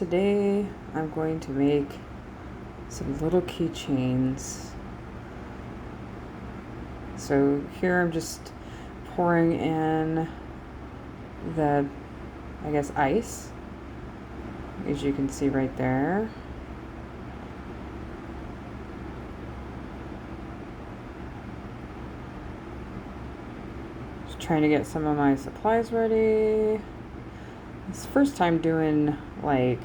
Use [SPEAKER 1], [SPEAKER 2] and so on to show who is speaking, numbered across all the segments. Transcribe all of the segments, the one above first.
[SPEAKER 1] today I'm going to make some little keychains. So here I'm just pouring in the, ice, as you can see right there. Just trying to get some of my supplies ready. It's the first time doing like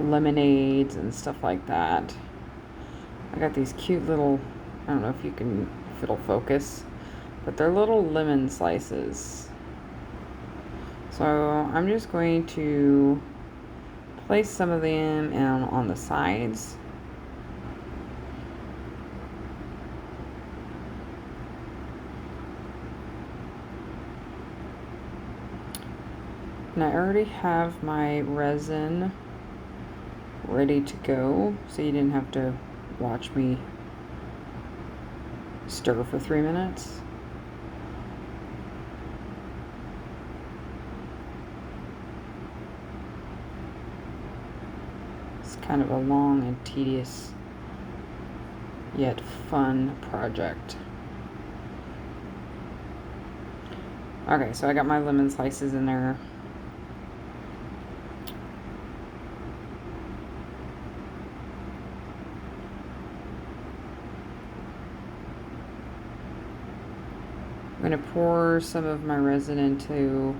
[SPEAKER 1] lemonades and stuff like that. I got these cute little, I don't know if it'll focus, but they're little lemon slices. So I'm just going to place some of them on the sides. And I already have my resin ready to go, so you didn't have to watch me stir for 3 minutes. It's kind of a long and tedious yet fun project. Okay, so I got my lemon slices in there. I'm going to pour some of my resin into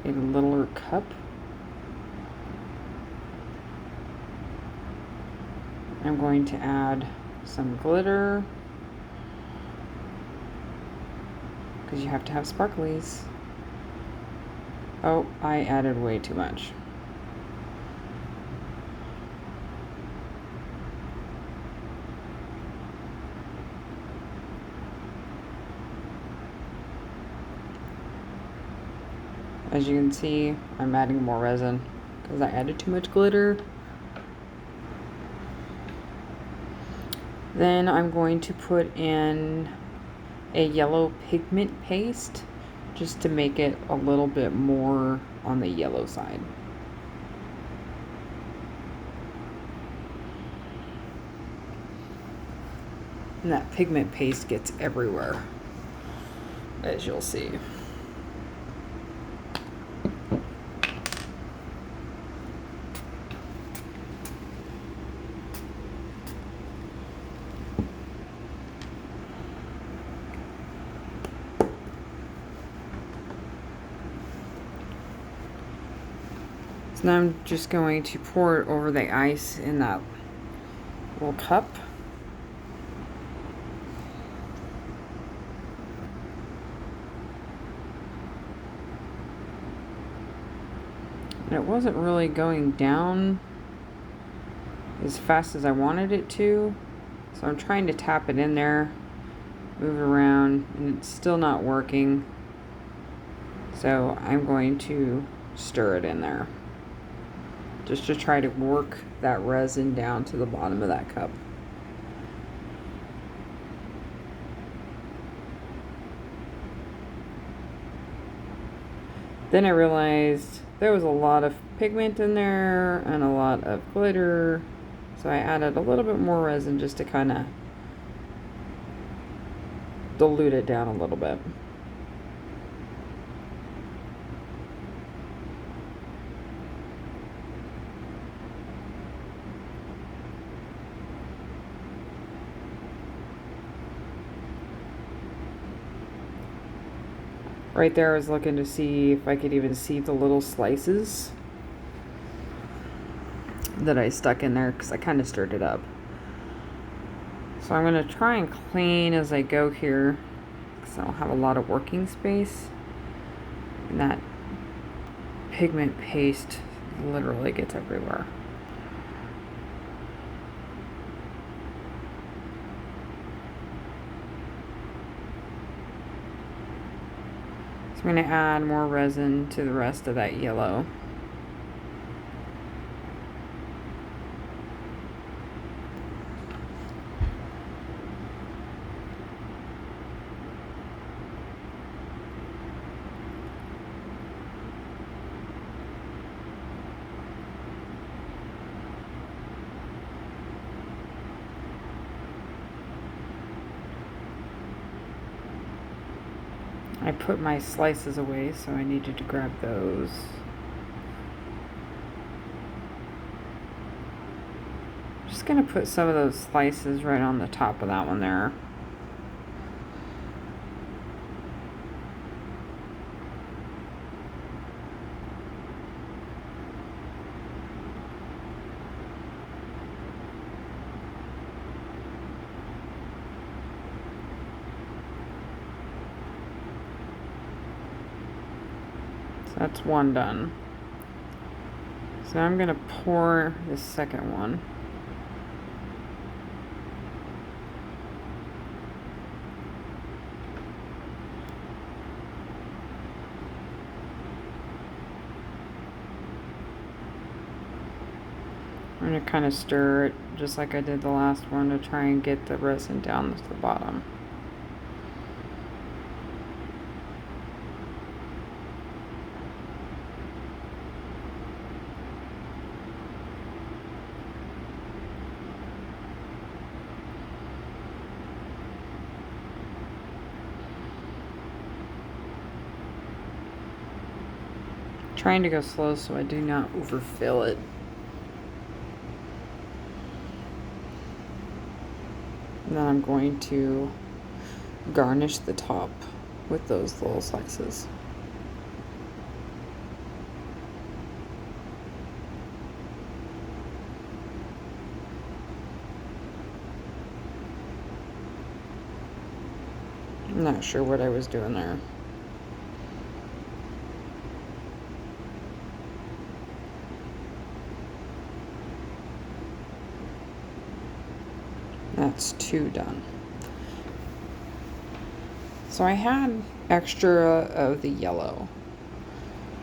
[SPEAKER 1] a littler cup. I'm going to add some glitter, because you have to have sparklies. Oh, I added way too much. As you can see, I'm adding more resin because I added too much glitter. Then I'm going to put in a yellow pigment paste just to make it a little bit more on the yellow side. And that pigment paste gets everywhere, as you'll see. So now I'm just going to pour it over the ice in that little cup. And it wasn't really going down as fast as I wanted it to. So I'm trying to tap it in there, move it around, and it's still not working. So I'm going to stir it in there, just to try to work that resin down to the bottom of that cup. Then I realized there was a lot of pigment in there and a lot of glitter, so I added a little bit more resin just to kind of dilute it down a little bit. Right there I was looking to see if I could even see the little slices that I stuck in there, because I kind of stirred it up. So I'm going to try and clean as I go here, because I don't have a lot of working space. And that pigment paste literally gets everywhere. So I'm going to add more resin to the rest of that yellow. I put my slices away, so I needed to grab those. Just gonna put some of those slices right on the top of that one there. So that's one done. So I'm gonna pour this second one. I'm going to kind of stir it just like I did the last one to try and get the resin down to the bottom. Trying to go slow so I do not overfill it. And then I'm going to garnish the top with those little slices. I'm not sure what I was doing there. That's 2 done. So I had extra of the yellow.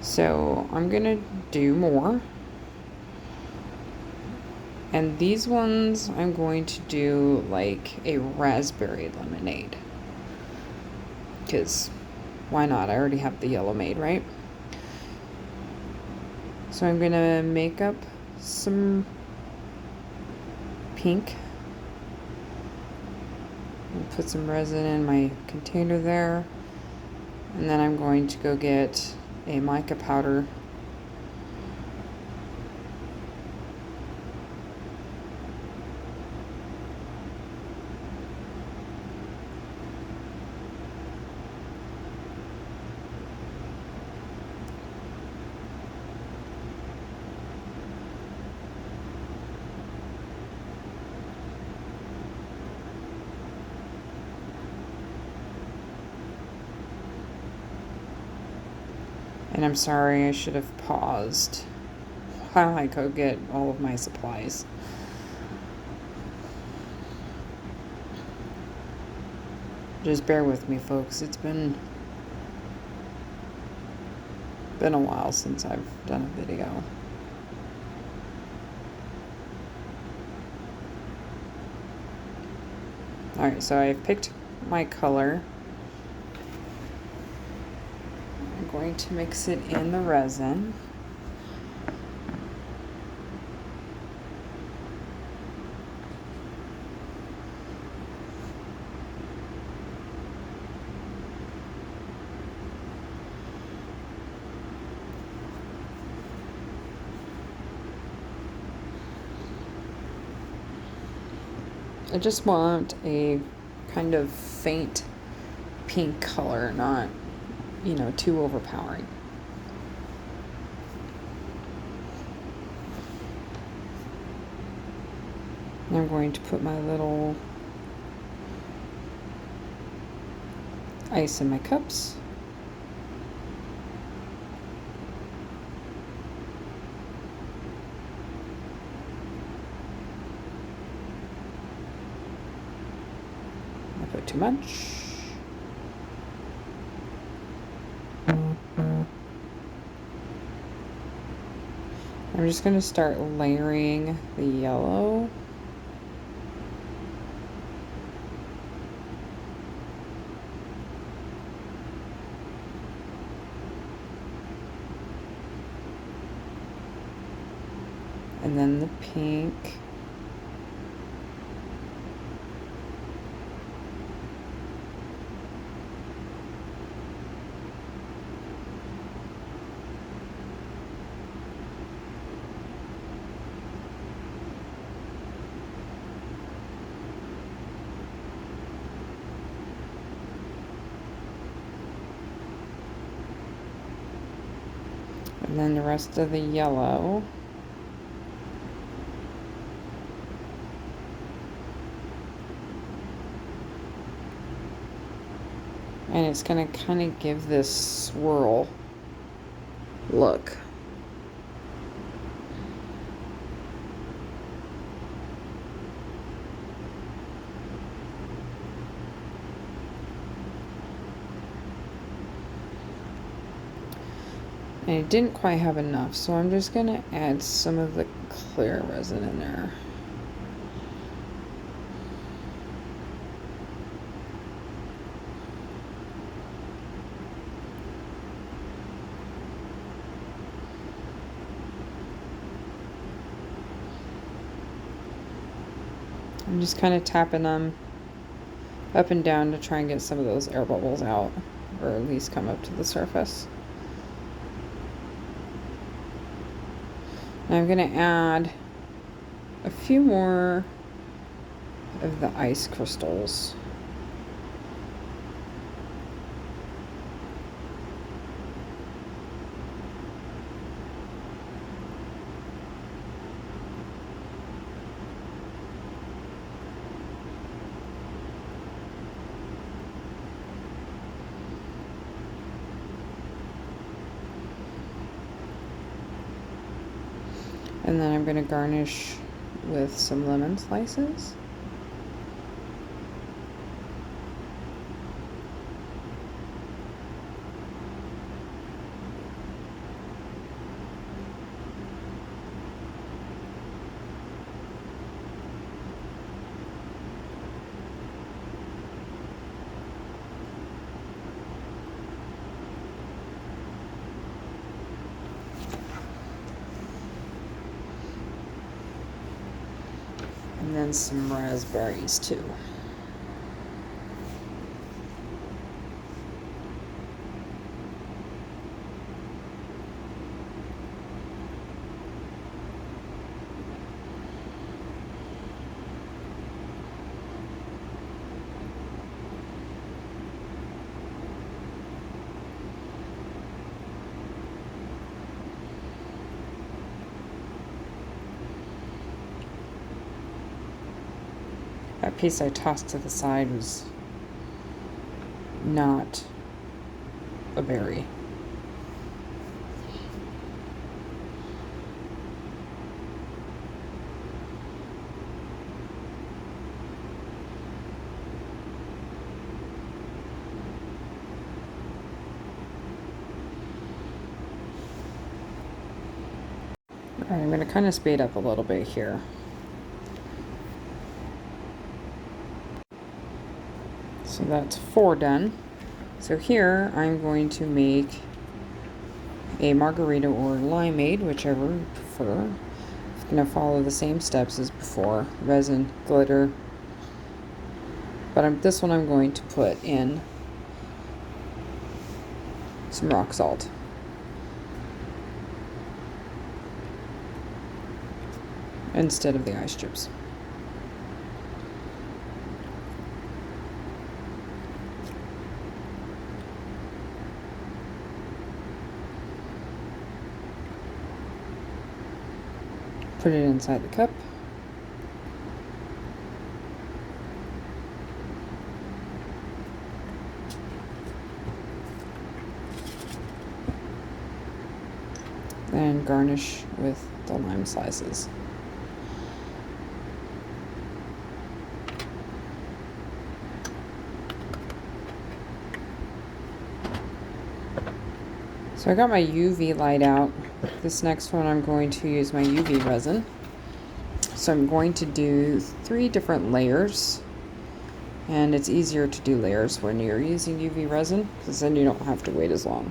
[SPEAKER 1] So I'm gonna do more. And these ones I'm going to do like a raspberry lemonade. Because why not? I already have the yellow made, right? So I'm gonna make up some pink. Put some resin in my container there, and then I'm going to go get a mica powder. And I'm sorry, I should have paused while I go get all of my supplies. Just bear with me, folks. It's been a while since I've done a video. Alright, so I've picked my color. I'm going to mix it in the resin. I just want a kind of faint pink color, not, too overpowering. And I'm going to put my little ice in my cups. Not too much. I'm just going to start layering the yellow. And then the pink. And then the rest of the yellow. And it's going to kind of give this swirl look. And it didn't quite have enough, so I'm just going to add some of the clear resin in there. I'm just kind of tapping them up and down to try and get some of those air bubbles out, or at least come up to the surface. Now I'm going to add a few more of the ice crystals. And then I'm going to garnish with some lemon slices. And then some raspberries too. That piece I tossed to the side was not a berry. All right, I'm going to kind of speed up a little bit here. So that's 4 done. So here I'm going to make a margarita or limeade, whichever you prefer. I'm going to follow the same steps as before: resin, glitter. But this one I'm going to put in some rock salt. Instead of the ice chips. Put it inside the cup. And garnish with the lime slices. So I got my UV light out. This next one I'm going to use my UV resin. So I'm going to do 3 different layers. And it's easier to do layers when you're using UV resin, because then you don't have to wait as long.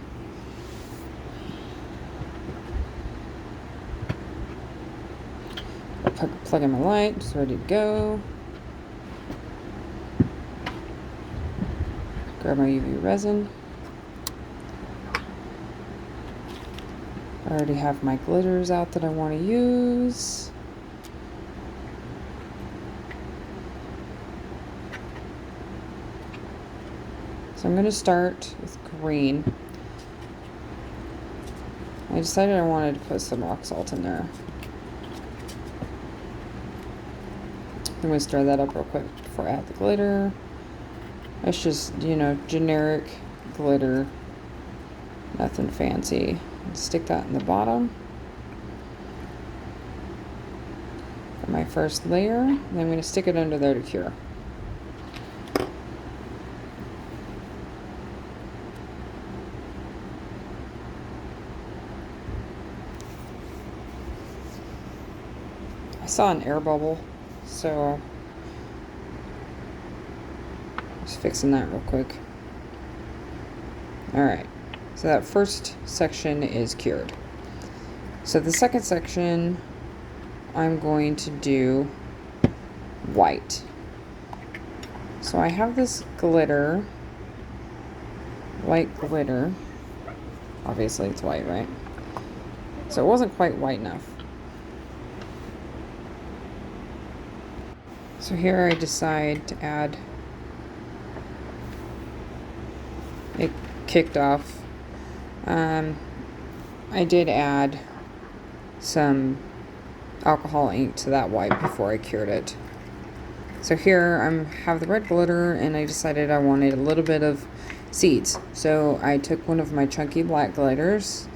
[SPEAKER 1] I'll plug in my light, it's ready to go. Grab my UV resin. I already have my glitters out that I want to use. So I'm going to start with green. I decided I wanted to put some rock salt in there. I'm going to stir that up real quick before I add the glitter. It's just, you know, generic glitter. Nothing fancy. Stick that in the bottom for my first layer. And then I'm going to stick it under there to cure. I saw an air bubble, so just fixing that real quick. Alright, so that first section is cured. So the second section, I'm going to do white. So I have this glitter, white glitter. Obviously it's white, right? So it wasn't quite white enough. So here I decide to add, it kicked off. I did add some alcohol ink to that white before I cured it. So here I have the red glitter, and I decided I wanted a little bit of seeds. So I took one of my chunky black glitters.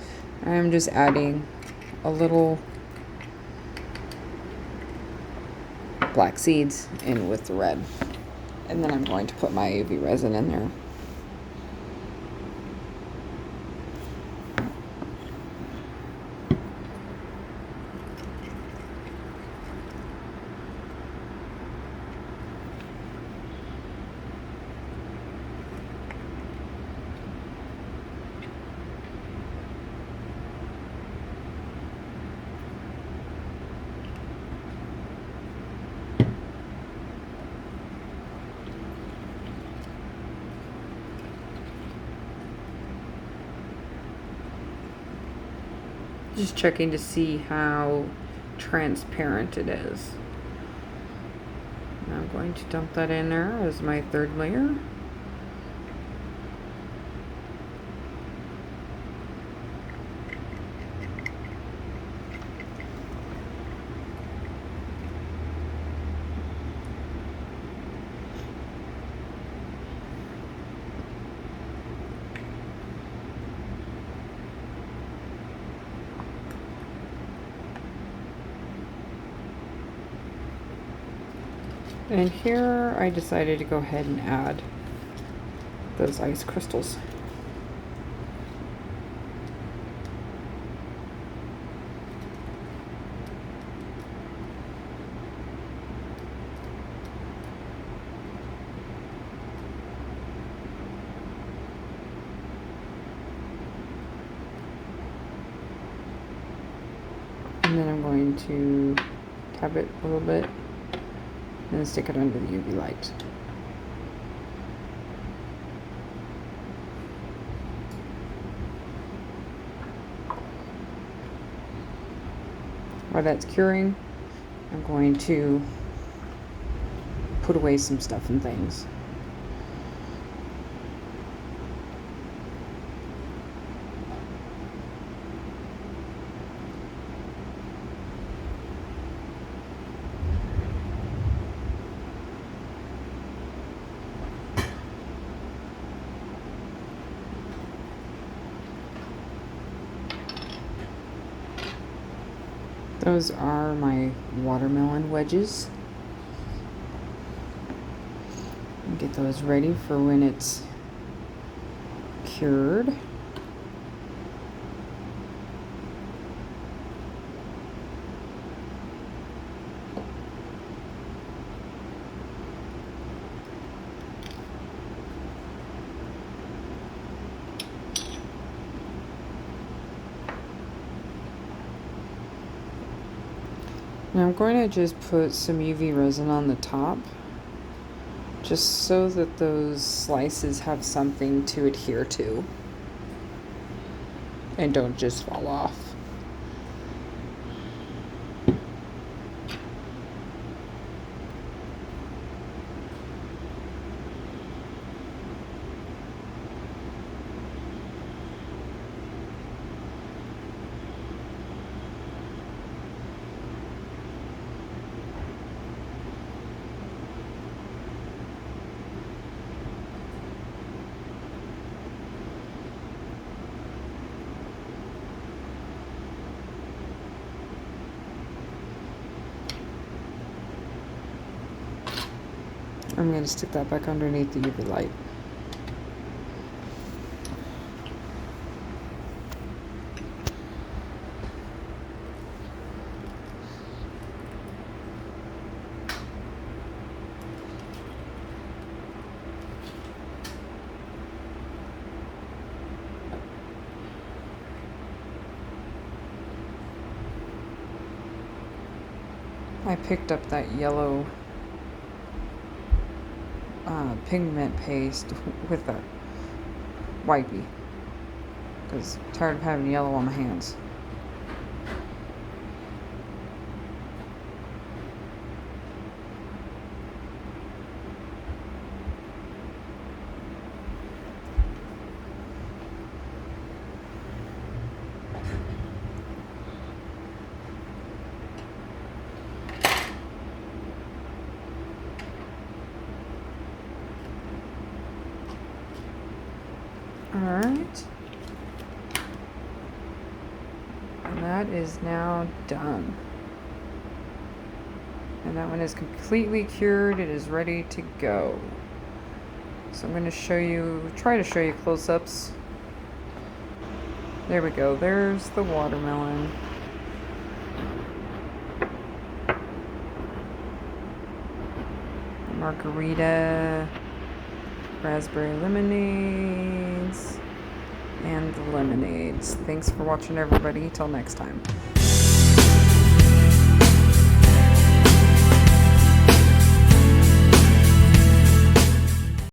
[SPEAKER 1] I'm just adding a little black seeds in with the red, and then I'm going to put my UV resin in there. Just checking to see how transparent it is. And I'm going to dump that in there as my third layer. And here I decided to go ahead and add those ice crystals. And then I'm going to tap it a little bit and stick it under the UV light. While that's curing, I'm going to put away some stuff and things. Those are my watermelon wedges. Get those ready for when it's cured. Now I'm going to just put some UV resin on the top, just so that those slices have something to adhere to and don't just fall off. I'm going to stick that back underneath the UV light. I picked up that yellow pigment paste with a wipey because I'm tired of having yellow on my hands. Alright. And that is now done. And that one is completely cured. It is ready to go. So I'm going to try to show you close-ups. There we go. There's the watermelon. Margarita, raspberry lemonades, and the lemonades. Thanks for watching, everybody. Till next time.